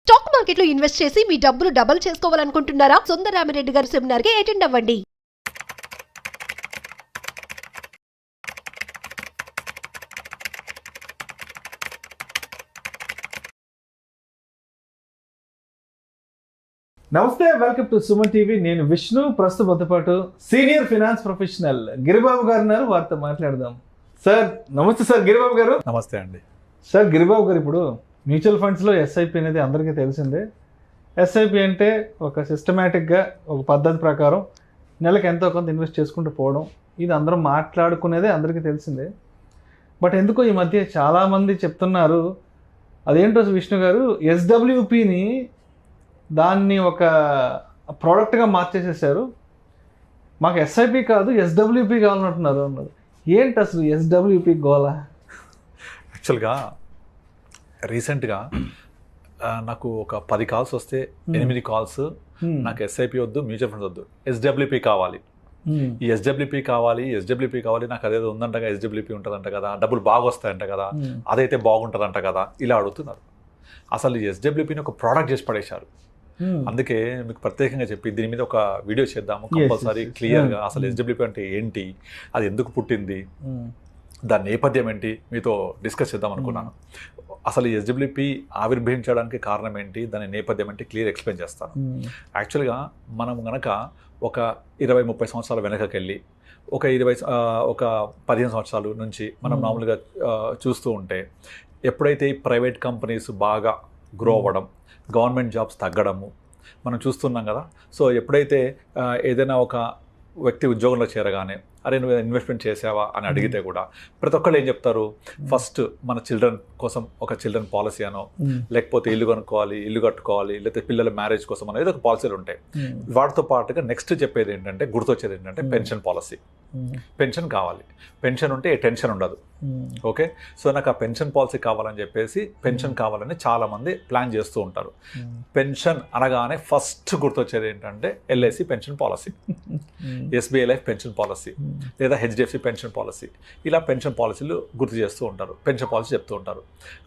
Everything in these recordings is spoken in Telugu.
స్టాక్ మార్కెట్లో ఇన్వెస్ట్ చేసి మీ డబ్బులు డబుల్ చేసుకోవాలనుకుంటున్నారా? సుందరరామిరెడ్డి గారి సెమినార్ కి అటెండ్ అవ్వండి. నమస్తే, వెల్కమ్ టు సుమన్ టీవీ. నేను విష్ణు. ప్రస్తుతంతో పాటు సీనియర్ ఫినాన్స్ ప్రొఫెషనల్ గిరిబాబు గారు ఉన్నారు. వారితో మాట్లాడదాం. సార్ నమస్తే. సార్ గిరిబాబు గారు నమస్తే అండి. సార్ గిరిబాబు గారు, ఇప్పుడు మ్యూచువల్ ఫండ్స్లో ఎస్ఐపి అనేది అందరికీ తెలిసిందే. ఎస్ఐపి అంటే ఒక సిస్టమేటిక్గా ఒక పద్ధతి ప్రకారం నెలకు ఎంతో కొంత ఇన్వెస్ట్ చేసుకుంటూ పోవడం. ఇది అందరం మాట్లాడుకునేదే, అందరికీ తెలిసిందే. బట్ ఎందుకో ఈ మధ్య చాలామంది చెప్తున్నారు, అదేంటో విష్ణు గారు, ఎస్డబ్ల్యూపిని దాన్ని ఒక ప్రోడక్ట్గా మార్చేసేసారు. మాకు ఎస్ఐపి కాదు ఎస్డబ్ల్యూపి కావాలంటున్నారు అన్నారు. ఏంటి అసలు ఎస్డబ్ల్యూపి గోలా? యాక్చువల్గా రీసెంట్గా నాకు ఒక 10 కాల్స్ వస్తే 8 కాల్స్ నాకు ఎస్ఐపి వద్దు, మ్యూచువల్ ఫండ్స్ వద్దు, ఎస్డబ్ల్యూపి కావాలి. ఈ ఎస్డబ్ల్యూపీ కావాలి నాకు అదేదో ఉందంట, ఎస్డబ్ల్యూపీ ఉంటుందంట కదా, డబ్బులు బాగా వస్తాయంట కదా, అదైతే బాగుంటుందంట కదా, ఇలా అడుగుతున్నారు. అసలు ఈ ఎస్డబ్ల్యూపీని ఒక ప్రోడక్ట్ చేసి పడేశారు. అందుకే మీకు ప్రత్యేకంగా చెప్పి దీని మీద ఒక వీడియో చేద్దాము కంపల్సరీ క్లియర్గా. అసలు ఎస్డబ్ల్యూపీ అంటే ఏంటి, అది ఎందుకు పుట్టింది, దాని నేపథ్యం ఏంటి మీతో డిస్కస్ చేద్దాం అనుకున్నాను. అసలు ఈ ఎస్డబ్ల్యూపీ ఆవిర్భవించడానికి కారణం ఏంటి, దాని నేపథ్యం ఏంటి క్లియర్ ఎక్స్ప్లెయిన్ చేస్తాను. యాక్చువల్గా మనం కనుక ఒక 20-30 సంవత్సరాల వెనకకి వెళ్ళి ఒక 15 సంవత్సరాల నుంచి మనం మామూలుగా చూస్తూ ఉంటే, ఎప్పుడైతే ఈ ప్రైవేట్ కంపెనీస్ బాగా గ్రో అవ్వడం, గవర్నమెంట్ జాబ్స్ తగ్గడము మనం చూస్తున్నాం కదా. సో ఎప్పుడైతే ఏదైనా ఒక వ్యక్తి ఉద్యోగంలో చేరగానే, అరే నువ్వు ఇన్వెస్ట్మెంట్ చేసావా అని అడిగితే కూడా ప్రతి ఒక్కళ్ళు ఏం చెప్తారు, ఫస్ట్ మన చిల్డ్రన్ కోసం ఒక చిల్డ్రన్ పాలసీ అనో, లేకపోతే ఇల్లు కొనుక్కోవాలి, ఇల్లు కట్టుకోవాలి, లేకపోతే పిల్లల మ్యారేజ్ కోసం అనేది ఒక పాలసీలు ఉంటాయి. వాటితో పాటుగా నెక్స్ట్ చెప్పేది ఏంటంటే, గుర్తొచ్చేది ఏంటంటే పెన్షన్ పాలసీ. పెన్షన్ కావాలి, పెన్షన్ ఉంటే ఏ టెన్షన్ ఉండదు. ఓకే, సో నాకు ఆ పెన్షన్ పాలసీ కావాలని చెప్పేసి పెన్షన్ కావాలని చాలామంది ప్లాన్ చేస్తూ ఉంటారు. పెన్షన్ అనగానే ఫస్ట్ గుర్తొచ్చేది ఏంటంటే LIC pension policy, SBI life pension policy, లేదా హెచ్డిఎఫ్సి పెన్షన్ పాలసీ. ఇలా పెన్షన్ పాలసీలు గుర్తు చేస్తూ ఉంటారు, పెన్షన్ పాలసీ చెప్తూ ఉంటారు.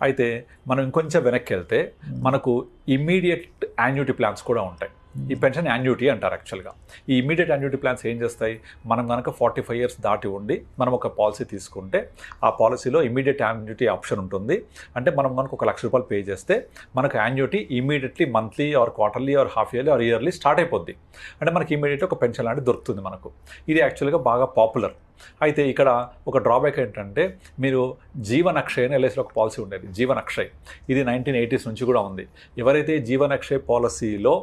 అయితే మనం ఇంకొంచెం వెనక్కి వెళ్తే మనకు ఇమ్మీడియట్ యాన్యుటీ ప్లాన్స్ కూడా ఉంటాయి. ఈ పెన్షన్ యాన్యుటీ అంటారు. యాక్చువల్గా ఈ ఇమీడియట్ యాన్యుటీ ప్లాన్స్ ఏం చేస్తాయి, మనం కనుక 45 years దాటి ఉండి మనం ఒక పాలసీ తీసుకుంటే ఆ పాలసీలో ఇమీడియట్ యాన్యుటీ ఆప్షన్ ఉంటుంది. అంటే మనం కనుక ఒక ₹1,00,000 పే చేస్తే మనకు annuity immediately monthly or quarterly or half yearly or yearly start అయిపోద్ది. అంటే మనకి ఇమీడియట్గా ఒక పెన్షన్ లాంటిది దొరుకుతుంది మనకు. ఇది యాక్చువల్గా బాగా పాపులర్. అయితే ఇక్కడ ఒక డ్రాబ్యాక్ ఏంటంటే, మీరు జీవన్ అక్షయ్ అని ఎల్ఐసిలో ఒక పాలసీ ఉండేది, జీవన్ అక్షయ్. ఇది 1980s నుంచి కూడా ఉంది. ఎవరైతే జీవన్ అక్షయ్ పాలసీలో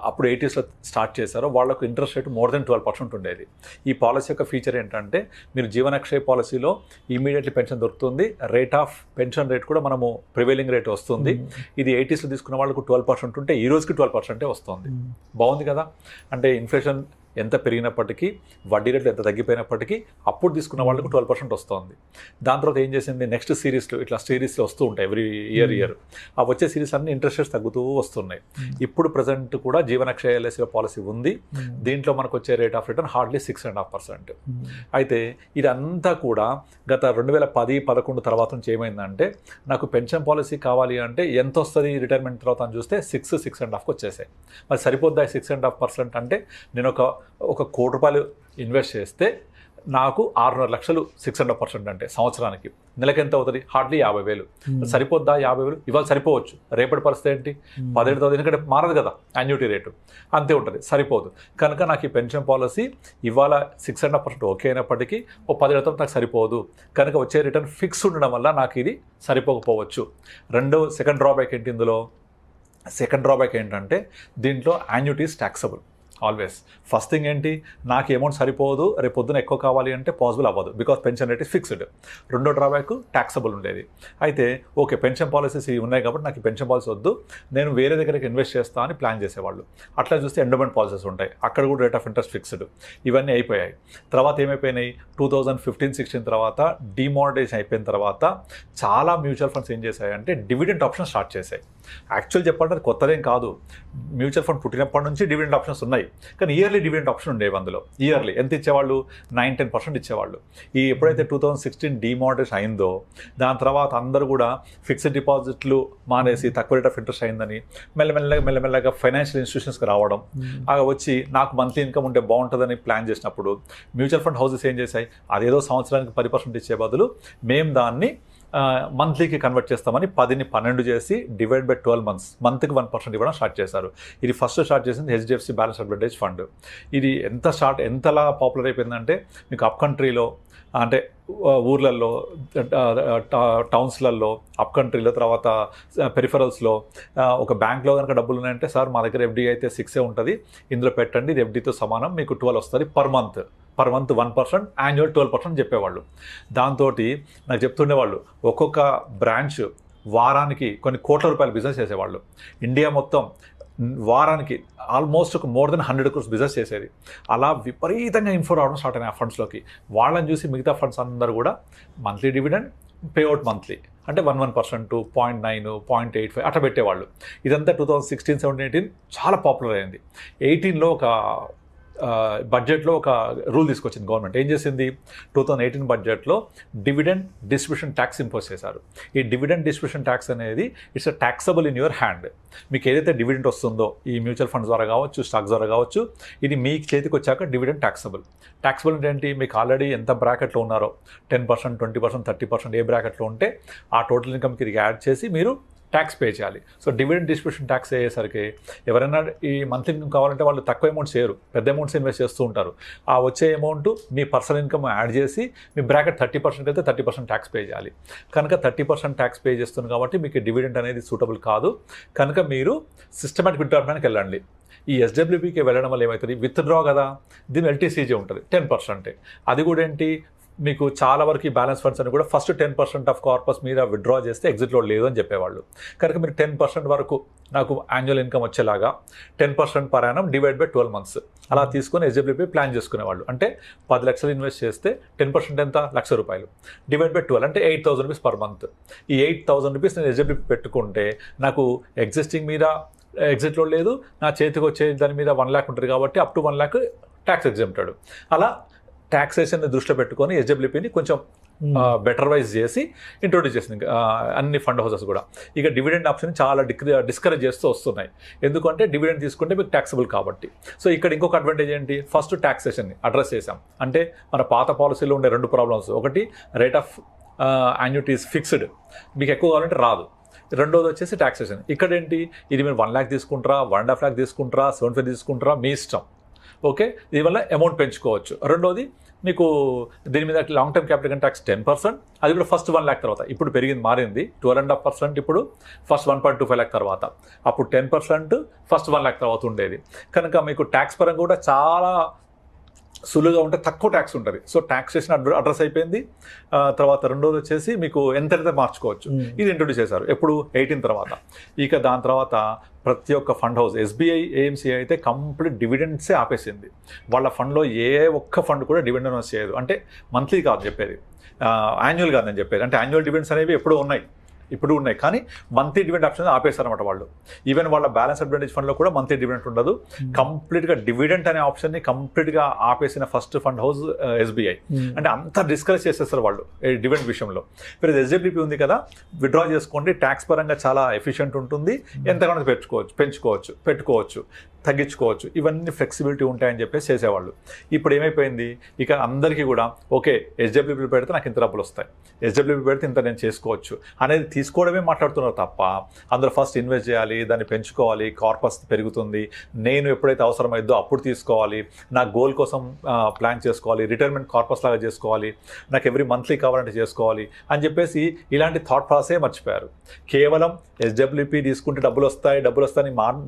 అప్పుడు 80sలో స్టార్ట్ చేశారో వాళ్ళకు ఇంట్రెస్ట్ రేట్ మోర్ దెన్ 12% ఉండేది. ఈ పాలసీ యొక్క ఫీచర్ ఏంటంటే, మీరు జీవన్ అక్షయ్ పాలసీలో ఇమీడియట్లీ పెన్షన్ దొరుకుతుంది, రేట్ ఆఫ్ పెన్షన్ రేట్ కూడా మనము ప్రివైలింగ్ రేట్ వస్తుంది. ఇది 80sలో తీసుకున్న వాళ్ళకు 12% ఉంటే ఈ రోజుకి 12% వస్తుంది. బాగుంది కదా. అంటే ఇన్ఫ్లేషన్ ఎంత పెరిగినప్పటికీ, వడ్డీ రేట్లు ఎంత తగ్గిపోయినప్పటికీ అప్పుడు తీసుకున్న వాళ్ళకు 12% వస్తుంది. దాని తర్వాత ఏం చేసింది, నెక్స్ట్ సిరీస్లో ఇట్లా సిరీస్లో వస్తూ ఉంటాయి ఎవ్రీ ఇయర్. ఆ వచ్చే సిరీస్ అన్ని ఇంట్రెస్ట్ రేట్స్ తగ్గుతూ వస్తున్నాయి. ఇప్పుడు ప్రజెంట్ కూడా జీవనక్షయ ఎల్ఐసి పాలసీ ఉంది. దీంట్లో మనకు వచ్చే రేట్ ఆఫ్ రిటర్న్ హార్డ్లీ 6.5%. అయితే ఇదంతా కూడా గత 2010-11 తర్వాత నుంచి ఏమైందంటే, నాకు పెన్షన్ పాలసీ కావాలి అంటే ఎంత వస్తుంది రిటైర్మెంట్ తర్వాత అని చూస్తే 6.5కి వచ్చేసాయి. మరి సరిపోద్దా 6.5%? అంటే నేను ఒక ₹1,00,00,000 ఇన్వెస్ట్ చేస్తే నాకు 6.5 లక్షలు 6.5% అంటే సంవత్సరానికి నెలకి ఎంత అవుతుంది, హార్డ్లీ 50,000. సరిపోద్దా 50,000? ఇవాళ సరిపోవచ్చు, రేపటి పరిస్థితి ఏంటి 17,000, ఎందుకంటే మారదు కదా యాన్యుటీ రేటు, అంతే ఉంటుంది, సరిపోదు. కనుక నాకు ఈ పెన్షన్ పాలసీ ఇవాళ 6.5% ఓకే అయినప్పటికీ ఓ 10 ఏళ్ళతో నాకు సరిపోదు. కనుక వచ్చే రిటర్న్ ఫిక్స్ ఉండడం వల్ల నాకు ఇది సరిపోకపోవచ్చు. సెకండ్ డ్రాబ్యాక్ ఏంటి ఇందులో, సెకండ్ డ్రాబ్యాక్ ఏంటంటే, దీంట్లో యాన్యుటీస్ ట్యాక్సబుల్ ఆల్వేస్. ఫస్ట్ థింగ్ ఏంటి, నాకు అమౌంట్ సరిపోదు, రేపు పొద్దున ఎక్కువ కావాలి అంటే పాసిబుల్ అవ్వదు, because pension rate is fixed. రెండో డ్రాబ్యాక్ ట్యాక్సబుల్ ఉండేది. అయితే ఓకే, పెన్షన్ పాలసీస్ ఉన్నాయి కాబట్టి నాకు ఈ పెన్షన్ పాలసీ వద్దు, నేను వేరే దగ్గరికి ఇన్వెస్ట్ చేస్తా అని ప్లాన్ చేసేవాళ్ళు. అట్లా చూస్తే ఎండోమెంట్ పాలసీస్ ఉంటాయి, అక్కడ కూడా రేట్ ఆఫ్ ఇంట్రెస్ట్ ఫిక్స్డ్. ఇవన్నీ అయిపోయాయి. తర్వాత ఏమైపోయినాయి, 2015-16 తర్వాత డిమానిటైజేషన్ అయిపోయిన తర్వాత చాలా మ్యూచువల్ ఫండ్స్ ఏం చేశాయంటే డివిడెంట్ ఆప్షన్ స్టార్ట్ చేశాయి. యాక్చువల్ చెప్పాలంటే అది కొత్తదేం కాదు, మ్యూచువల్ ఫండ్ పుట్టినప్పటి నుంచి డివిడెంట్ ఆప్షన్స్ ఉన్నాయి. కానీ ఇయర్లీ డివిడెంట్ ఆప్షన్ ఉండేవి అందులో. ఇయర్లీ ఎంత ఇచ్చేవాళ్ళు? 9-10% ఇచ్చేవాళ్ళు. ఈ ఎప్పుడైతే 2016 డిమానిటైజేషన్ అయిందో దాని తర్వాత అందరూ కూడా ఫిక్స్డ్ డిపాజిట్లు మానేసి తక్కువ రేట్ ఆఫ్ ఇంట్రెస్ట్ అయిందని మెల్లమెల్లగా ఫైనాన్షియల్ ఇన్స్టిట్యూషన్స్కి రావడం, వచ్చి నాకు మంత్లీ ఇన్కమ్ ఉంటే బాగుంటుందని ప్లాన్ చేసినప్పుడు మ్యూచువల్ ఫండ్ హౌసెస్ ఏం చేశాయి, అదేదో సంవత్సరానికి 10% ఇచ్చే బదులు మేము దాన్ని మంత్లీకి కన్వర్ట్ చేస్తామని 10ని 12 చేసి డివైడ్ బై 12 months మంత్కి 1% ఇవ్వడం స్టార్ట్ చేశారు. ఇది ఫస్ట్ స్టార్ట్ చేసింది HDFC బ్యాలెన్స్ అడ్వాంటేజ్ ఫండ్. ఇది ఎంతలా పాపులర్ అయిపోయిందంటే మీకు అప్ కంట్రీలో అంటే ఊర్లలో టౌన్స్లలో అప్ కంట్రీలో తర్వాత పెరిఫరల్స్లో ఒక బ్యాంక్లో కనుక డబ్బులు ఉన్నాయంటే సార్ మా దగ్గర FD అయితే 6 ఉంటుంది, ఇందులో పెట్టండి, ఇది FDతో సమానం, మీకు 12 వస్తుంది పర్ మంత్ 1%, యాన్యువల్ 12% చెప్పేవాళ్ళు. దాంతో నాకు చెప్తుండేవాళ్ళు ఒక్కొక్క బ్రాంచ్ వారానికి కొన్ని కోట్ల రూపాయల బిజినెస్ చేసేవాళ్ళు. ఇండియా మొత్తం వారానికి ఆల్మోస్ట్ ఒక more than 100 crores బిజినెస్ చేసేది. అలా విపరీతంగా ఇన్ఫో రావడం స్టార్ట్ అయినాయి ఆ ఫండ్స్లోకి. వాళ్ళని చూసి మిగతా ఫండ్స్ అందరూ కూడా మంత్లీ డివిడెండ్ పేఅవుట్ మంత్లీ అంటే 1% 0.9 0.85 అట్లా పెట్టేవాళ్ళు. ఇదంతా 2016, 17, 18 చాలా పాపులర్ అయింది. 18లో ఒక బడ్జెట్లో ఒక రూల్ తీసుకొచ్చింది గవర్నమెంట్. ఏం చేసింది, 2018 బడ్జెట్లో డివిడెండ్ డిస్ట్రిబ్యూషన్ ట్యాక్స్ ఇంపోజ్ చేశారు. ఈ డివిడెండ్ డిస్ట్రిబ్యూషన్ ట్యాక్స్ అనేది it's taxable in your hand. మీకు ఏదైతే డివిడెండ్ వస్తుందో ఈ మ్యూచువల్ ఫండ్స్ ద్వారా కావచ్చు, స్టాక్స్ ద్వారా కావచ్చు, ఇది మీ చేతికి వచ్చాక డివిడెండ్ ట్యాక్సబుల్ అంటే ఏంటి, మీకు ఆల్రెడీ ఎంత బ్రాకెట్లో ఉన్నారో 10%, 20%, 30% ఏ బ్రాకెట్లో ఉంటే ఆ టోటల్ ఇన్కమ్కి ఇది యాడ్ చేసి మీరు ట్యాక్స్ పే చేయాలి. సో డివిడెండ్ డిస్ట్రిబ్యూషన్ ట్యాక్స్ అయ్యేసరికి ఎవరైనా ఈ మంత్లీ ఇన్కమ్ కావాలంటే వాళ్ళు తక్కువ అమౌంట్స్ చేయరు, పెద్ద అమౌంట్స్ ఇన్వెస్ట్ చేస్తూ ఉంటారు. ఆ వచ్చే అమౌంట్ మీ పర్సనల్ ఇన్కమ్ యాడ్ చేసి మీ బ్రాకెట్ 30% అయితే 30% ట్యాక్స్ పే చేయాలి. కనుక 30% ట్యాక్స్ పే చేస్తుంది కాబట్టి మీకు డివిడెండ్ అనేది సూటబుల్ కాదు. కనుక మీరు సిస్టమాటిక్ విత్డ్రాకి వెళ్ళండి. ఈ SWPకి వెళ్ళడం వల్ల ఏమవుతుంది, విత్డ్రా కదా, దీని LTCJ ఉంటుంది 10%. అది కూడా ఏంటి, మీకు చాలా వరకు ఈ బ్యాలెన్స్ ఫండ్స్ అని కూడా ఫస్ట్ 10% ఆఫ్ కార్పస్ మీద విత్డ్రా చేస్తే ఎగ్జిట్లో లేదు అని చెప్పేవాళ్ళు. కనుక మీరు 10% వరకు నాకు యాన్యువల్ ఇన్కమ్ వచ్చేలాగా 10% per annum divide by 12 months అలా తీసుకొని SWP ప్లాన్ చేసుకునేవాళ్ళు. అంటే 10 లక్షలు ఇన్వెస్ట్ చేస్తే 10% ఎంత, ₹1,00,000 డివైడ్ బై 12 అంటే 8,000 రూపీస్ పర్ మంత్. ఈ 8,000 రూపీస్ నేను SWP పెట్టుకుంటే నాకు ఎగ్జిస్టింగ్ మీద ఎగ్జిట్లో లేదు, నా చేతికి వచ్చే దాని మీద 1 lakh ఉంటుంది కాబట్టి up to 1 lakh tax exempted. అలా ట్యాక్సేషన్ని దృష్టిలో పెట్టుకొని SWPని కొంచెం బెటర్ వైజ్ చేసి ఇంట్రొడ్యూస్ చేసింది అన్ని ఫండ్ హౌసెస్ కూడా. ఇక డివిడెండ్ ఆప్షన్ చాలా డిస్కరేజ్ చేస్తూ వస్తున్నాయి. ఎందుకంటే డివిడెండ్ తీసుకుంటే మీకు ట్యాక్సబుల్ కాబట్టి. సో ఇక్కడ ఇంకొక అడ్వాంటేజ్ ఏంటి, ఫస్ట్ ట్యాక్సేషన్ని అడ్రస్ చేసాం. అంటే మన పాత పాలసీలో ఉండే 2 ప్రాబ్లమ్స్, ఒకటి రేట్ ఆఫ్ యాన్యుటీస్ ఫిక్స్డ్, మీకు ఎక్కువ కావాలంటే రాదు. రెండోది వచ్చేసి ట్యాక్సేషన్. ఇక్కడ ఏంటి, ఇది మీరు 1 lakh తీసుకుంటారా, 1.5 lakh తీసుకుంటారా, 75 తీసుకుంటారా, మీ ఇష్టం. ఓకే, దీనివల్ల అమౌంట్ పెంచుకోవచ్చు. రెండోది మీకు దీని మీద long term capital gain tax 10%, అది కూడా ఫస్ట్ 1 lakh తర్వాత. ఇప్పుడు మారింది 12.5%, ఇప్పుడు ఫస్ట్ 1.25 lakh తర్వాత. అప్పుడు 10% ఫస్ట్ 1 lakh తర్వాత ఉండేది. కనుక మీకు ట్యాక్స్ పరంగా కూడా చాలా సులువుగా ఉంటే తక్కువ ట్యాక్స్ ఉంటుంది. సో ట్యాక్సేషన్ అడ్రస్ అయిపోయింది. తర్వాత రెండోది వచ్చేసి మీకు ఎంతైతే మార్చుకోవచ్చు, ఇది ఇంట్రొడ్యూస్ చేశారు ఎప్పుడు 18 తర్వాత. ఇక దాని తర్వాత ప్రతి ఒక్క ఫండ్ హౌస్ SBI AMC అయితే కంప్లీట్ డివిడెండ్సే ఆపేసింది. వాళ్ళ ఫండ్లో ఏ ఒక్క ఫండ్ కూడా డివిడెండ్ అనౌన్స్ చేయదు. అంటే మంత్లీ కాదు చెప్పేది, యాన్యువల్ కాదు నేను చెప్పేది. అంటే యాన్యువల్ డివిడెండ్స్ అనేవి ఇప్పుడు ఉన్నాయి కానీ మంత్లీ డివిడెండ్ ఆప్షన్ ఆపేశారన్నమాట వాళ్ళు. ఈవెన్ వాళ్ళ బ్యాలెన్స్ అడ్వాంటేజ్ ఫండ్లో కూడా మంత్లీ డివిడెంట్ ఉండదు. కంప్లీట్గా డివిడెంట్ అనే ఆప్షన్ని కంప్లీట్గా ఆపేసిన ఫస్ట్ ఫండ్ హౌస్ SBI. అంటే అంత డిస్కరేజ్ చేసేస్తారు వాళ్ళు డివిడెంట్ విషయంలో. మీరు SWP ఉంది కదా, విత్డ్రా చేసుకోండి, ట్యాక్స్ పరంగా చాలా ఎఫిషియెంట్ ఉంటుంది, ఎంతగానో పెట్టుకోవచ్చు, తగ్గించుకోవచ్చు, ఇవన్నీ ఫ్లెక్సిబిలిటీ ఉంటాయని చెప్పేసి చేసేవాళ్ళు. ఇప్పుడు ఏమైపోయింది, ఇక అందరికీ కూడా ఓకే SWP పెడితే నాకు ఇంత డబ్బులు వస్తాయి, SWP పెడితే ఇంత నేను చేసుకోవచ్చు అనేది తీసుకోవడమే మాట్లాడుతున్నారు తప్ప అందరూ ఫస్ట్ ఇన్వెస్ట్ చేయాలి, దాన్ని పెంచుకోవాలి, కార్పస్ పెరుగుతుంది, నేను ఎప్పుడైతే అవసరమైందో అప్పుడు తీసుకోవాలి, నా గోల్ కోసం ప్లాన్ చేసుకోవాలి, రిటైర్మెంట్ కార్పస్ లాగా చేసుకోవాలి, నాకు ఎవ్రీ మంత్లీ కావాలంటే చేసుకోవాలి అని చెప్పేసి ఇలాంటి థాట్ ప్రాసెసే మర్చిపోయారు. కేవలం SWP తీసుకుంటే డబ్బులు వస్తాయి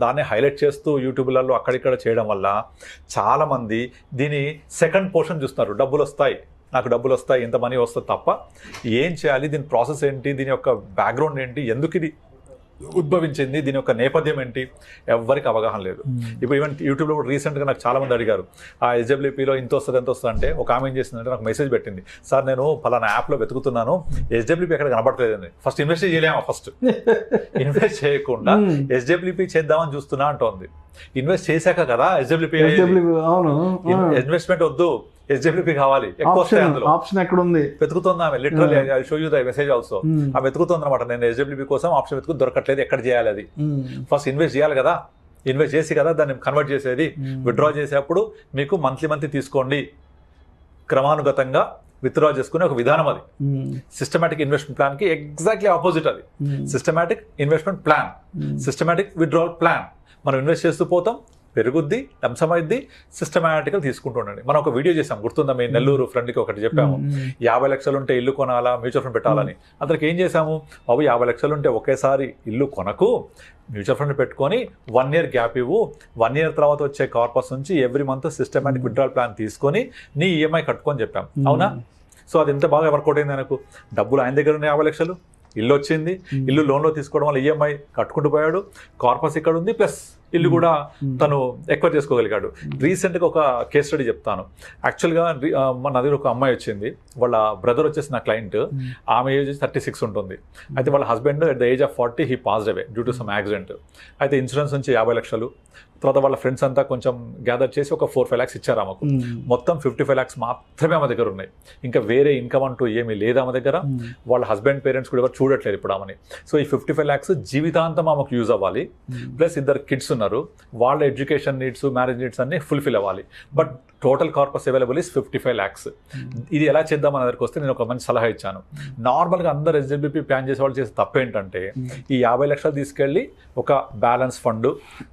దాన్ని హైలైట్ చేస్తూ యూట్యూబ్లలో అక్కడిక్కడ చేయడం వల్ల చాలామంది దీని సెకండ్ పోర్షన్ చూస్తున్నారు. నాకు డబ్బులు వస్తాయి, ఇంత మనీ వస్తుంది తప్ప ఏం చేయాలి, దీని ప్రాసెస్ ఏంటి, దీని యొక్క బ్యాక్గ్రౌండ్ ఏంటి, ఎందుకు ఇది ఉద్భవించింది, దీని యొక్క నేపథ్యం ఏంటి, ఎవరికి అవగాహన లేదు. ఇప్పుడు ఈవెన్ యూట్యూబ్లో కూడా రీసెంట్గా నాకు చాలా మంది అడిగారు, ఆ SWPలో ఎంత వస్తుంది ఎంత వస్తుంది అంటే, ఒక ఆమె ఏం చేసిందంటే నాకు మెసేజ్ పెట్టింది, సార్ నేను పలానా యాప్లో వెతుకుతున్నాను, SWP ఎక్కడ కనబడలేదండి. ఫస్ట్ ఇన్వెస్ట్ చేయలేమా, ఫస్ట్ ఇన్వెస్ట్ చేయకుండా SWP చేద్దామని చూస్తున్నా అంటోంది. ఇన్వెస్ట్ చేశాక కదా SWP, ఇన్వెస్ట్మెంట్ వద్దు, SWP కావాలి, ఎక్కువ వస్తాయి అందులో, ఆప్షన్ ఎక్కడ ఉంది వెతుకుతుంది ఆమె. Literally I show you the message also. ఆమె వెతుకుతుంది అనమాట, నేను SWP కోసం ఆప్షన్ వెతుకు దొరకట్లేదు, ఎక్కడ చేయాలి అది. ఫస్ట్ ఇన్వెస్ట్ చేయాలి కదా, ఇన్వెస్ట్ చేసి కదా దాన్ని కన్వర్ట్ చేసేది. విత్డ్రా చేసేప్పుడు మీకు మంత్లీ తీసుకోండి, క్రమానుగతంగా విత్డ్రా చేసుకునే ఒక విధానం అది. సిస్టమాటిక్ ఇన్వెస్ట్మెంట్ ప్లాన్ కి ఎగ్జాక్ట్లీ ఆపోజిట్ అది. Systematic investment plan, systematic withdrawal plan. మనం ఇన్వెస్ట్ చేస్తూ పోతాం, పెరుగుద్ది, లంసమైద్ది, సిస్టమాటిక్గా తీసుకుంటూ ఉండండి. మనం ఒక వీడియో చేసాం, గుర్తుందా, మీ నెల్లూరు ఫ్రెండ్కి ఒకటి చెప్పాము, 50 లక్షలు ఉంటే ఇల్లు కొనాలా, మ్యూచువల్ ఫండ్ పెట్టాలని. అతనికి ఏం చేసాము, బాబు 50 లక్షలు ఉంటే ఒకేసారి ఇల్లు కొనకు, మ్యూచువల్ ఫండ్ పెట్టుకొని 1 year గ్యాప్ ఇవ్వు, 1 year తర్వాత వచ్చే కార్పస్ నుంచి every month systematic withdrawal plan తీసుకొని నీ EMI కట్టుకొని చెప్పాం. అవునా? సో అది ఎంత బాగా వర్కౌట్ అయింది ఆయనకు. డబ్బులు ఆయన దగ్గర ఉన్నాయి 50 లక్షలు, ఇల్లు వచ్చింది, ఇల్లు లోన్లో తీసుకోవడం వల్ల EMI కట్టుకుంటూ పోయాడు, కార్పస్ ఇక్కడ ఉంది, ప్లస్ ఇల్లు కూడా తను ఎక్వైర్ చేసుకోగలిగాడు. రీసెంట్గా ఒక కేస్ స్టడీ చెప్తాను. యాక్చువల్గా మన దగ్గర ఒక అమ్మాయి వచ్చింది, వాళ్ళ బ్రదర్ వచ్చేసి నా క్లయింట్, ఆమె ఏజ్ 36 ఉంటుంది. అయితే వాళ్ళ husband at the age of 40 he passed away due to some accident. అయితే ఇన్సూరెన్స్ నుంచి 50 లక్షలు, తర్వాత వాళ్ళ ఫ్రెండ్స్ అంతా కొంచెం గ్యాదర్ చేసి ఒక 4-5 lakhs ఇచ్చారు ఆమెకు. మొత్తం 55 lakhs మాత్రమే ఆమె దగ్గర ఉన్నాయి. ఇంకా వేరే ఇన్కమ్ అంటూ ఏమీ లేదు ఆమె దగ్గర. వాళ్ళ హస్బెండ్ పేరెంట్స్ కూడా ఎవరు చూడట్లేదు ఇప్పుడు ఆమెని. సో ఈ 55 lakhs జీవితాంతం ఆమెకు యూజ్ అవ్వాలి. ప్లస్ 2 kids ఉన్నారు, వాళ్ళ ఎడ్యుకేషన్ నీడ్స్, మ్యారేజ్ నీడ్స్ అన్ని ఫుల్ఫిల్ అవ్వాలి. But total corpus available is 55 lakhs. ఇది ఎలా చేద్దామని దగ్గరికి వస్తే నేను ఒక మంచి సలహా ఇచ్చాను. నార్మల్గా అందరు SWP ప్లాన్ చేసే వాళ్ళు చేసే తప్పేంటంటే, ఈ 50 లక్షలు తీసుకెళ్ళి ఒక బ్యాలెన్స్ ఫండ్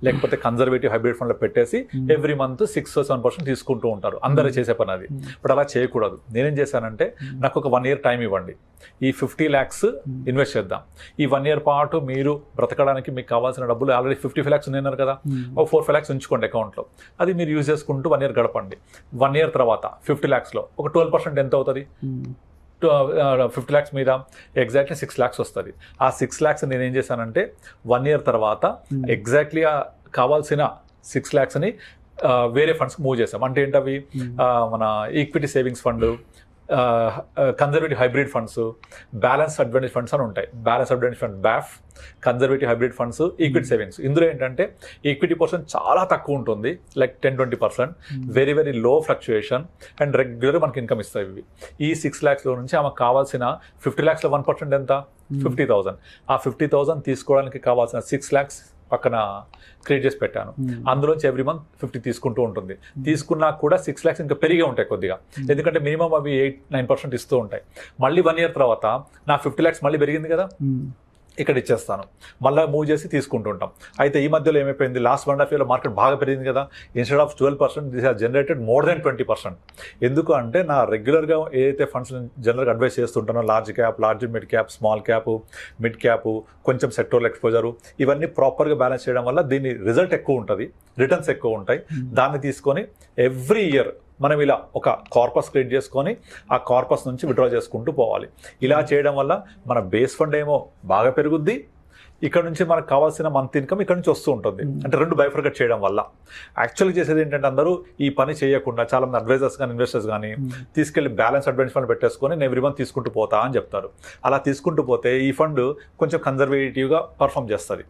లేకపోతే కన్జర్వేటివ్ హైబ్రిడ్ ఫండ్లో పెట్టేసి ఎవ్రీ మంత్ 6-7% తీసుకుంటూ ఉంటారు. అందరూ చేసే పని అది. బట్ అలా చేయకూడదు. నేనేం చేశానంటే, నాకు ఒక 1 year టైం ఇవ్వండి, ఈ 50 lakhs ఇన్వెస్ట్ చేద్దాం. ఈ 1 year పాటు మీరు బ్రతకడానికి మీకు కావాల్సిన డబ్బులు ఆల్రెడీ 55 lakhs ఉన్నారు కదా, ఒక 4-5 lakhs ఉంచుకోండి అకౌంట్లో. అది మీరు యూజ్ చేసుకుంటూ 1 year గడపండి. 1 year తర్వాత 50 lakhsలో ఒక 12% ఎంత అవుతుంది? 50 lakhs మీద ఎగ్జాక్ట్లీ 6 lakhs వస్తుంది. ఆ 6 lakhs నేను ఏం చేశానంటే 1 year తర్వాత ఎగ్జాక్ట్లీ కావాల్సిన 6 lakhsని వేరే ఫండ్స్కి మూవ్ చేసాం. అంటే ఏంటవి? మన equity savings fund, conservative hybrid funds, balance advantage funds అని ఉంటాయి. Balance advantage fund BAF, conservative hybrid funds, equity savings. ఇందులో ఏంటంటే ఈక్విటీ పర్సెంట్ చాలా తక్కువ ఉంటుంది, like 10-20%, very very low fluctuation and regular మనకి ఇన్కమ్ ఇస్తాయి ఇవి. ఈ 6 lakhsలో నుంచి ఆమెకు కావాల్సిన 50 lakhsలో 1% ఎంత? 50,000. ఆ 50,000 తీసుకోవడానికి కావాల్సిన 6 lakhs పక్కన క్రియేట్ చేసి పెట్టాను. అందులోంచి ఎవ్రీ మంత్ 50 తీసుకుంటూ ఉంటుంది. తీసుకున్నా కూడా 6 lakhs ఇంకా పెరిగే ఉంటాయి కొద్దిగా, ఎందుకంటే మినిమం అవి 8-9% ఇస్తూ ఉంటాయి. మళ్ళీ 1 year తర్వాత నా 50 lakhs మళ్ళీ పెరిగింది కదా, ఇక్కడ ఇచ్చేస్తాను, మళ్ళీ మూవ్ చేసి తీసుకుంటుంటాం. అయితే ఈ మధ్యలో ఏమైపోయింది, లాస్ట్ 1.5 yearలో మార్కెట్ బాగా పెరిగింది కదా, instead of 12% this has generated more than 20%. ఎందుకు అంటే నా రెగ్యులర్గా ఏదైతే ఫండ్స్ జనరల్గా అడ్వైస్ చేస్తుంటానో, large cap, large mid cap, small cap, mid cap, కొంచెం సెక్టోరల్ ఎక్స్పోజరు, ఇవన్నీ ప్రాపర్గా బ్యాలెన్స్ చేయడం వల్ల దీని రిజల్ట్ ఎక్కువ ఉంటుంది, రిటర్న్స్ ఎక్కువ ఉంటాయి. దాన్ని తీసుకొని ఎవ్రీ ఇయర్ మనం ఇలా ఒక కార్పస్ క్రియేట్ చేసుకొని ఆ కార్పస్ నుంచి విత్డ్రా చేసుకుంటూ పోవాలి. ఇలా చేయడం వల్ల మన బేస్ ఫండ్ ఏమో బాగా పెరుగుద్ది, ఇక్కడ నుంచి మనకు కావాల్సిన మంత్ ఇన్కమ్ ఇక్కడ నుంచి వస్తూ ఉంటుంది. అంటే 2 బైఫర్కేట్ చేయడం వల్ల. యాక్చువల్గా చేసేది ఏంటంటే, అందరూ ఈ పని చేయకుండా చాలా మంది అడ్వైజర్స్ కానీ ఇన్వెస్టర్స్ కానీ తీసుకెళ్లి బ్యాలెన్స్ అడ్వాంటేజ్ ఫండ్ పెట్టేసుకొని నేను ఎవ్రీ మంత్ తీసుకుంటూ పోతా అని చెప్తారు. అలా తీసుకుంటూ పోతే ఈ ఫండ్ కొంచెం కన్జర్వేటివ్గా పర్ఫామ్ చేస్తుంది.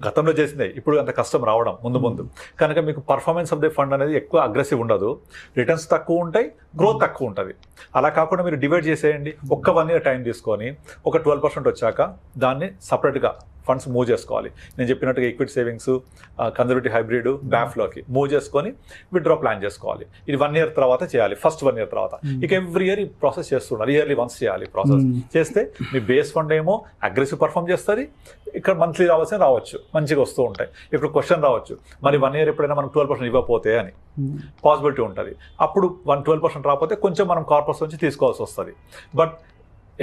గతంలో చేసిందే, ఇప్పుడు అంత కష్టం రావడం ముందు కనుక మీకు పర్ఫార్మెన్స్ ఆఫ్ ది ఫండ్ అనేది ఎక్కువ అగ్రెసివ్ ఉండదు, రిటర్న్స్ తక్కువ ఉంటాయి, గ్రోత్ తక్కువ ఉంటుంది. అలా కాకుండా మీరు డివైడ్ చేసేయండి. ఒక్క 1 year టైం తీసుకొని ఒక 12% వచ్చాక దాన్ని సపరేట్గా ఫండ్స్ మూవ్ చేసుకోవాలి. నేను చెప్పినట్టుగా ఈక్విటీ సేవింగ్స్, కన్జర్వేటివ్ హైబ్రిడ్, BAFలోకి మూవ్ చేసుకొని విత్డ్రా ప్లాన్ చేసుకోవాలి. ఇది 1 year తర్వాత చేయాలి, ఫస్ట్ 1 year తర్వాత. ఇక ఎవ్రీ ఇయర్ ఈ ప్రాసెస్ చేస్తున్నారు, ఇయర్లీ వన్స్ చేయాలి. ప్రాసెస్ చేస్తే మీ బేస్ ఫండ్ ఏమో అగ్రెసివ్ పర్ఫామ్ చేస్తుంది, ఇక్కడ మంత్లీ రావచ్చు, మంచిగా వస్తూ ఉంటాయి. ఇప్పుడు క్వశ్చన్ రావచ్చు, మరి 1 year ఎప్పుడైనా మనం 12% ఇవ్వకపోతే అని పాసిబిలిటీ ఉంటుంది. అప్పుడు 12% రాకపోతే కొంచెం మనం కార్పస్ నుంచి తీసుకోవాల్సి వస్తుంది. బట్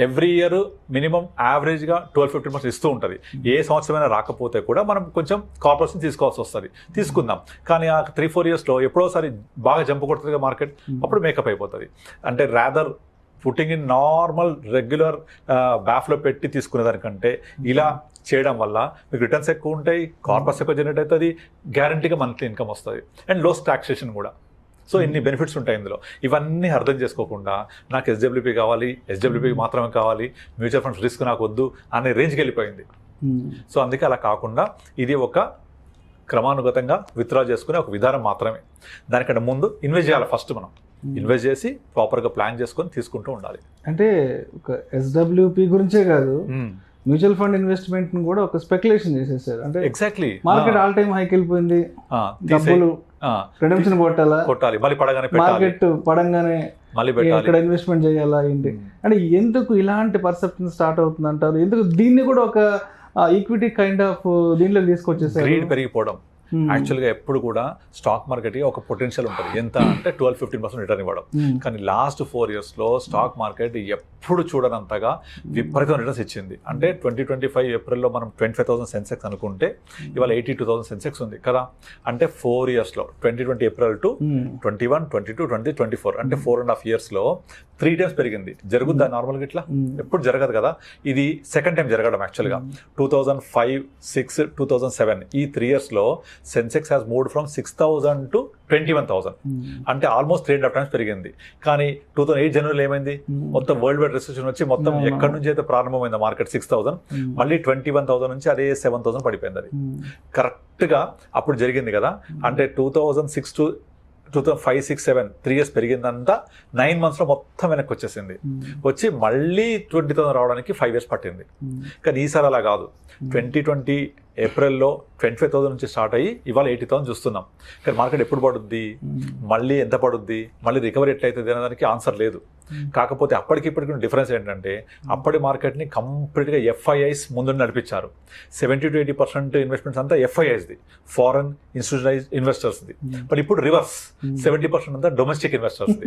ఎవ్రీ ఇయర్ మినిమం యావరేజ్గా 12-15% ఇస్తూ ఉంటుంది. ఏ సంవత్సరమైనా రాకపోతే కూడా మనం కొంచెం కార్పొరేషన్ తీసుకోవాల్సి వస్తుంది, తీసుకుందాం. కానీ ఆ 3-4 yearsలో ఎప్పుడోసారి బాగా జంప్ కొడుతుంది మార్కెట్, అప్పుడు మేకప్ అయిపోతుంది. అంటే rather putting in normal regular బ్యాఫ్లో పెట్టి తీసుకునే దానికంటే ఇలా చేయడం వల్ల మీకు రిటర్న్స్ ఎక్కువ ఉంటాయి, కార్పస్ ఎక్కువ జనరేట్ అవుతుంది, గ్యారంటీగా మంత్లీ ఇన్కమ్ వస్తుంది అండ్ లోస్ టాక్సేషన్ కూడా. సో ఇన్ని బెనిఫిట్స్ ఉంటాయి ఇందులో. ఇవన్నీ అర్థం చేసుకోకుండా నాకు ఎస్డబ్ల్యూపీ కావాలి, ఎస్డబ్ల్యూపీ మాత్రమే కావాలి, మ్యూచువల్ ఫండ్స్ రిస్క్ నాకు వద్దు అనే రేంజ్కి వెళ్ళిపోయింది. సో అందుకే అలా కాకుండా ఇది ఒక క్రమానుగతంగా విత్డ్రా చేసుకునే ఒక విధానం మాత్రమే. దానికంటే ముందు ఇన్వెస్ట్ చేయాలి. ఫస్ట్ మనం ఇన్వెస్ట్ చేసి ప్రాపర్గా ప్లాన్ చేసుకొని తీసుకుంటూ ఉండాలి. అంటే ఒక ఎస్డబ్ల్యూపీ గురించే కాదు, మ్యూచువల్ ఫండ్ ఇన్వెస్ట్మెంట్ కూడా ఒక స్పెక్యులేషన్ చేసేసారు. అంటే ఎగ్జాక్ట్లీ మార్కెట్ ఆల్ టైమ్ హైకి వెళ్ళిపోయింది, డబ్బులు రిడెంప్షన్ కొట్టాలి, మళ్ళీ పడగానే మార్కెట్ పడంగానే మళ్ళీ ఎక్కడ ఇన్వెస్ట్మెంట్ చేయాలా ఏంటి అంటే ఎందుకు ఇలాంటి పర్సెప్షన్ స్టార్ట్ అవుతుంది అంటారు? ఎందుకు దీన్ని కూడా ఒక ఈక్విటీ కైండ్ ఆఫ్ దీంట్లో తీసుకొచ్చేసారు? గ్రీడ్ పెరిగిపోవడం. యాక్చువల్గా ఎప్పుడు కూడా స్టాక్ మార్కెట్కి ఒక పొటెన్షియల్ ఉంటుంది, ఎంత అంటే 12-15% రిటర్న్ ఇవ్వడం. కానీ లాస్ట్ 4 yearsలో స్టాక్ మార్కెట్ ఎప్పుడు చూడనంతగా విపరీతం రిటర్న్స్ ఇచ్చింది. అంటే 2025 ఏప్రిల్లో మనం 25,000 సెన్సెక్స్ అనుకుంటే ఇవాళ 82,000 సెన్సెక్స్ ఉంది కదా. అంటే 4 yearsలో 2020 ఏప్రిల్ టు 21, 22, 23, 24 అంటే 4.5 yearsలో 3 times పెరిగింది. జరుగుద్దా నార్మల్గా ఇట్లా? ఎప్పుడు జరగదు కదా. ఇది సెకండ్ టైం జరగడం. యాక్చువల్గా 2005, 6, 2007 ఈ 3 yearsలో Sensex has moved from 6,000 to 21,000 అంటే ఆల్మోస్ట్ 3.5 times పెరిగింది. కానీ 2008 జనవరిలో ఏమైంది? మొత్తం వరల్డ్ వైడ్ రిసెషన్ వచ్చి మొత్తం ఎక్కడి నుంచి అయితే ప్రారంభమైంది మార్కెట్ 6,000 మళ్ళీ 21,000 నుంచి అదే 7,000 పడిపోయింది. అది కరెక్ట్గా అప్పుడు జరిగింది కదా. అంటే 2006 to 2005, 6, 7 3 years పెరిగిందంతా 9 monthsలో మొత్తం వెనక్కి వచ్చేసింది. వచ్చి మళ్ళీ 20,000 రావడానికి 5 years పట్టింది. కానీ ఈసారి అలా కాదు. 2020 ఏప్రిల్లో 25,000 నుంచి స్టార్ట్ అయ్యి ఇవాళ 80,000 చూస్తున్నాం. కానీ మార్కెట్ ఎప్పుడు పడుద్ది, మళ్ళీ ఎంత పడుద్ది, మళ్ళీ రికవరీ ఎట్లయితుంది అనేదానికి ఆన్సర్ లేదు. కాకపోతే అప్పటికి ఇప్పటికి డిఫరెన్స్ ఏంటంటే అప్పటి మార్కెట్ని కంప్లీట్గా ఎఫ్ఐఐస్ ముందు నడిపించారు. 70-80% ఇన్వెస్ట్మెంట్స్ అంతా ఎఫ్ఐఐస్ది, ఫారెన్ ఇన్స్టిట్యూషనలైజ్డ్ ఇన్వెస్టర్స్ది. బట్ ఇప్పుడు రివర్స్, 70% అంతా డొమెస్టిక్ ఇన్వెస్టర్స్ది,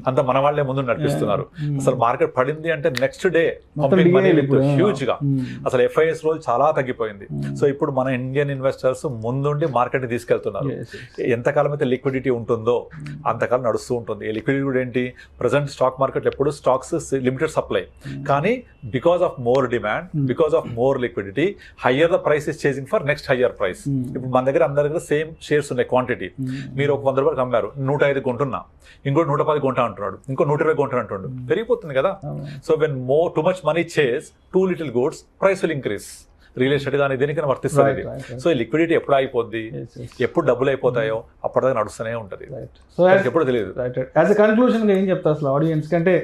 అంతా మన వాళ్ళే ముందు నడిపిస్తున్నారు. అసలు మార్కెట్ పడింది అంటే నెక్స్ట్ డే హ్యూజ్గా అసలు ఎఫ్ఐఐస్ రోల్ చాలా తగ్గిపోయింది. సో ఇప్పుడు మన ఇండియన్ ఇన్వెస్టర్స్ ముందుండి మార్కెట్ని తీసుకెళ్తున్నారు. ఎంతకాలం అయితే లిక్విడిటీ ఉంటుందో అంతకాలం నడుస్తూ ఉంటుంది. ఈ లిక్విడిటీ కూడా ఏంటి, ప్రజెంట్ స్టాక్ మార్కెట్ ఎప్పుడు స్టాక్స్ లిమిటెడ్ సప్లై, కానీ because of more demand, because of more liquidity, higher the price is chasing for next higher price. ఇప్పుడు మన దగ్గర అందరి దగ్గర సేమ్ షేర్స్ ఉన్నాయి క్వాంటిటీ. మీరు ఒక 100 రూపాయలు అమ్మారు, 105 కొంటున్నా, ఇంకోటి 110 కొంటా అంటున్నాడు, ఇంకో 120 కొంటా అంటున్నాడు, పెరిగిపోతుంది కదా. So when too much money chase too little goods, price will increase. Real estate కానీ దేనికైనా వర్తిస్తుంది. సో ఈ లిక్విడిటీ ఎప్పుడు అయిపోద్ది, ఎప్పుడు డబ్బులు అయిపోతాయో అప్పటిదాకా నడుస్తూనే ఉంటుంది. సో ఎప్పుడు తెలియదు. యాజ్ ఎ కన్క్లూజన్ ఏం చెప్తారు అసలు ఆడియన్స్ కంటే?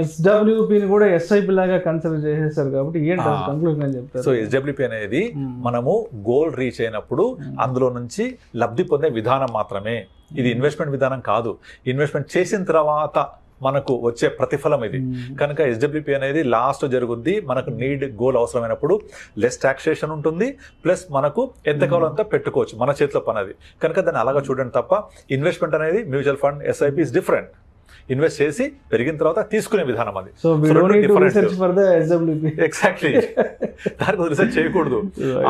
ఎస్డబ్ల్యూపీని కూడా ఎస్ఐపి లాగా కన్సిడర్ చేసేసారు కాబట్టి ఏంటి కన్క్లూజన్ అని చెప్తారు? సో ఎస్డబ్ల్యూపీ అనేది మనము గోల్ రీచ్ అయినప్పుడు అందులో నుంచి లబ్ధి పొందే విధానం మాత్రమే. ఇది ఇన్వెస్ట్మెంట్ విధానం కాదు. ఇన్వెస్ట్మెంట్ చేసిన తర్వాత మనకు వచ్చే ప్రతిఫలం ఇది. కనుక ఎస్డబ్ల్యూపీ అనేది లాస్ట్ జరుగుద్ది. మనకు నీడ్ గోల్ అవసరమైనప్పుడు లెస్ టాక్సేషన్ ఉంటుంది, ప్లస్ మనకు ఎంత కావాలో అంతా పెట్టుకోవచ్చు, మన చేతిలో పని అది. కనుక దాన్ని అలాగా చూడండి తప్ప ఇన్వెస్ట్మెంట్ అనేది mutual fund, SIP is different. Invest చేసి పెరిగిన తర్వాత తీసుకునే విధానం అది. ఎగ్జాక్ట్లీ, దానికి రీసెర్చ్ చేయకూడదు.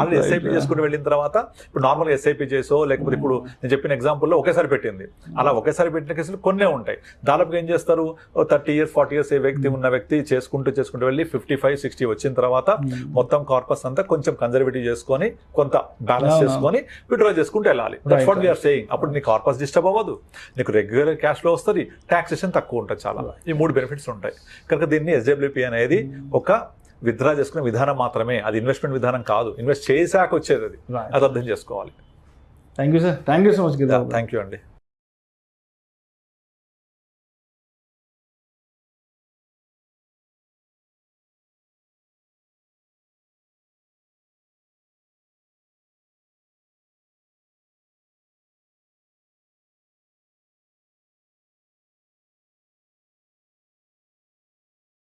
ఆల్రెడీ ఎస్ఐపి చేసుకుని వెళ్ళిన తర్వాత ఇప్పుడు నార్మల్గా ఎస్ఐపి చేసో లేకపోతే ఇప్పుడు నేను చెప్పిన ఎగ్జాంపుల్లో ఒకేసారి పెట్టింది, అలా ఒకేసారి పెట్టిన కేసులు కొన్నే ఉంటాయి. దాదాపుగా ఏం చేస్తారు, 30 years 40 years ఏ వ్యక్తి ఉన్న వ్యక్తి చేసుకుంటూ వెళ్ళి 55-60 వచ్చిన తర్వాత మొత్తం కార్పస్ అంతా కొంచెం కన్జర్వేటివ్ చేసుకొని కొంత బ్యాలెన్స్ చేసుకొని విత్డ్రా చేసుకుంటూ వెళ్ళాలి. That's what we are saying. అప్పుడు నీ కార్పస్ డిస్టర్బ్ అవ్వదు, నీకు రెగ్యులర్ క్యాష్ ఫ్లో వస్తుంది, టాక్సేషన్ తక్కువ ఉంటుంది. చాలా ఈ 3 బెనిఫిట్స్ ఉంటాయి. కనుక దీన్ని ఎస్డబ్ల్యూపీ అనేది ఒక విత్డ్రా చేసుకునే విధానం మాత్రమే, అది ఇన్వెస్ట్మెంట్ విధానం కాదు. ఇన్వెస్ట్ చేశాక వచ్చేది అది, అది అర్థం చేసుకోవాలి. Thank you sir, thank you so much. Thank you అండి.